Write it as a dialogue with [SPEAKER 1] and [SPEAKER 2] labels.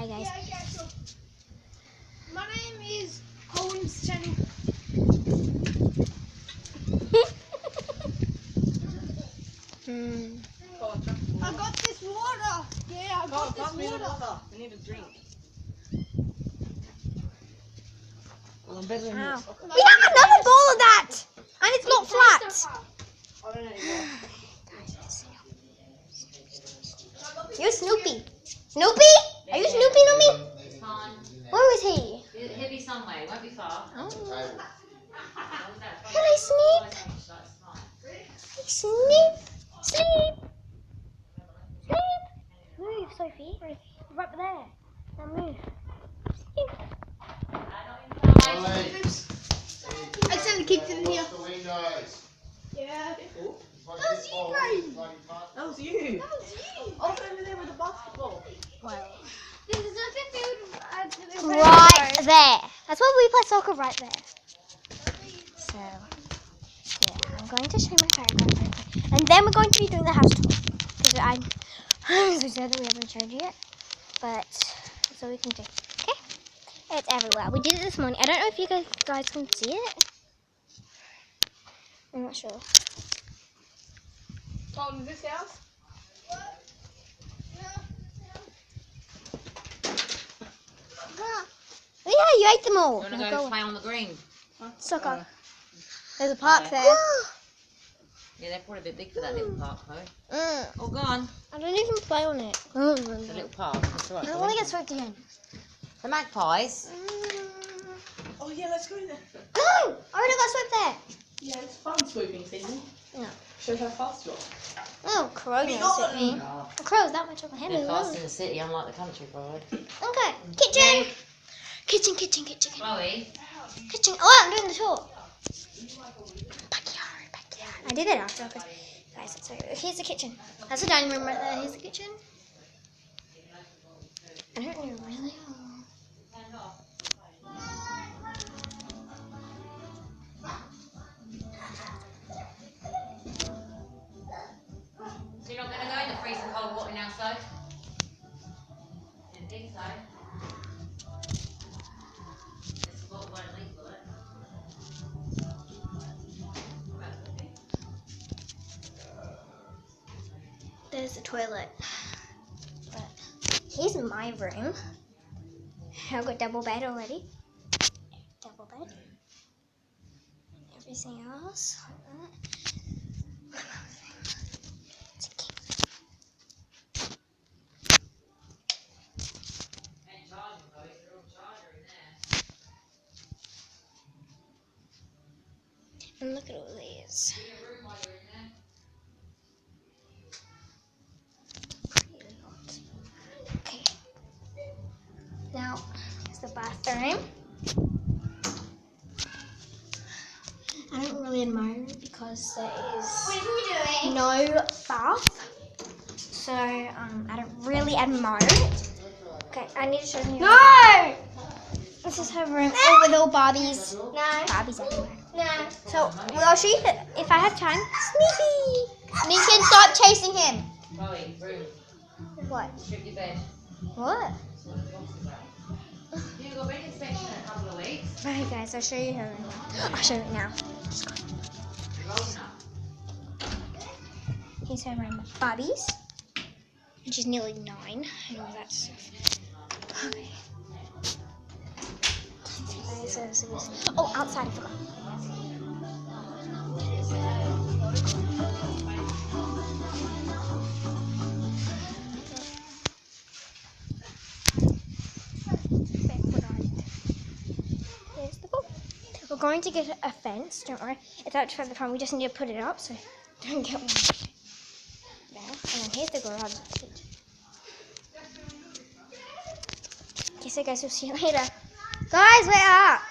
[SPEAKER 1] Hi guys.
[SPEAKER 2] My name is Owen's channel. I got this water. Yeah, I got this water.
[SPEAKER 3] I need a drink.
[SPEAKER 1] Ow. We have another bowl of that! And it's not flat!
[SPEAKER 3] I don't know anymore.
[SPEAKER 1] You're Snoopy. Snoopy? Are you Snoopy, Noomy?
[SPEAKER 4] It's fine.
[SPEAKER 1] Where is he?
[SPEAKER 4] He'll be somewhere. It won't be far.
[SPEAKER 1] Oh. Hello, Snoop. Hey, Snoop. Sleep. Sleep. Move, Sophie. Right there. Now move. Sleep.
[SPEAKER 2] I accidentally kicked it in here. Yeah.
[SPEAKER 3] That was you, Graham. That was you.
[SPEAKER 2] That was you.
[SPEAKER 3] Over there with the basketball.
[SPEAKER 1] Well.
[SPEAKER 2] There's nothing field.
[SPEAKER 1] Right there. That's why we play soccer right there. So, yeah, I'm going to show you my paragraph. And then we're going to be doing the house tour. Because I'm so sad that we haven't showed you yet. But, that's all we can do. Okay? It's everywhere. We did it this morning. I don't know if you guys can see it. I'm not sure.
[SPEAKER 3] Tom, is this house?
[SPEAKER 1] Oh, yeah, you ate them all.
[SPEAKER 4] You want to go play on the green?
[SPEAKER 1] Soccer. There's a park there.
[SPEAKER 4] Yeah, they're probably a bit big for that little park, though. Oh, go on.
[SPEAKER 1] I don't even play on it.
[SPEAKER 4] It's a little park. That's all right.
[SPEAKER 1] I don't want to get swept again.
[SPEAKER 4] The magpies.
[SPEAKER 3] Oh yeah, let's go there.
[SPEAKER 1] No! I already got swept there.
[SPEAKER 3] Yeah, it's fun swooping season.
[SPEAKER 1] No.
[SPEAKER 3] Shows how fast you are.
[SPEAKER 1] Oh, crow knows at me. A crow's that much of a
[SPEAKER 4] They're
[SPEAKER 1] heavy.
[SPEAKER 4] fast in the city, unlike the country, probably.
[SPEAKER 1] Okay. Kitchen! Kitchen, kitchen, kitchen.
[SPEAKER 4] Chloe.
[SPEAKER 1] Kitchen. Oh, I'm doing the tour. Backyard, backyard. I did it after. Cause, guys, so here's the kitchen. That's the dining room right there. Here's the kitchen. I don't know really.
[SPEAKER 4] So you're not going to go in the freezing cold water now, so? Didn't think so. This water won't leak, will it?
[SPEAKER 1] There's the toilet. But here's my room. I've got double bed already. Double bed. Everything else. It's a king. And look at all these. Pretty lot. Okay. Now, here's the bathroom. I don't really admire it because there is no bath. So, I don't really admire it. Okay, I need to show you. No! This is her room. Oh, with all Barbies. No. Barbies everywhere. No. So, I'll show you if I have time. Sneaky! Lincoln, stop chasing him.
[SPEAKER 4] Chloe, room.
[SPEAKER 1] What?
[SPEAKER 4] Strip your bed.
[SPEAKER 1] What?
[SPEAKER 4] You've got bed inspection in a couple of weeks.
[SPEAKER 1] Right, guys, I'll show you her room. I'll show it now.
[SPEAKER 4] You're old enough.
[SPEAKER 1] Here's her room. Barbies. And she's nearly 9 and all that stuff. Okay. Oh, outside, I forgot. Here's the pool. We're going to get a fence, don't worry. It's out for the front, we just need to put it up, so don't get one. There. And then here's the garage. Okay, so guys, we'll see you later. Guys, we're up!